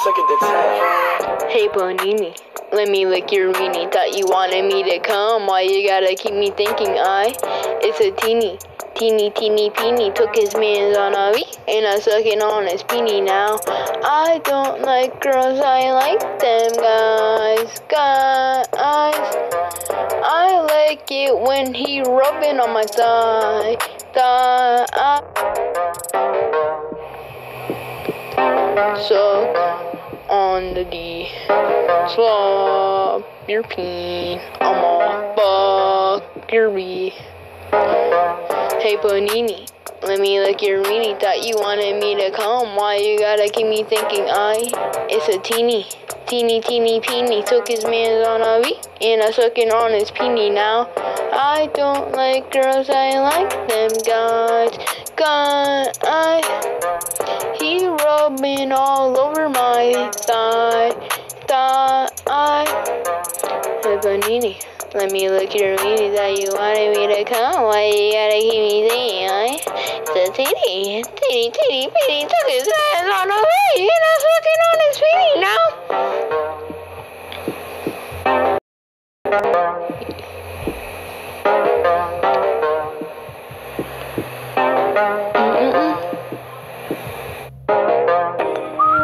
suck it to 10. Hey Panini, let me lick your weenie. Thought you wanted me to come. Why you gotta keep me thinking it's a teeny peeny. Took his mans on a week and I sucking on his peeny now. I don't like girls, I like them guys. I like it when he rubbing on my thigh. Suck on the D, slop your peen, I'ma fuck your B. Hey Panini, let me lick your weenie. Thought you wanted me to come. Why you gotta keep me thinking it's a teeny peeny. Took his mans on a week and I sucking on his peeny now. I don't like girls, I like them guys. He rubbing all over my thigh. Hey Panini, let me lick your weenie. That you wanted me to come. Why you gotta keep me saying it's a teeny peeny. Took his hands on a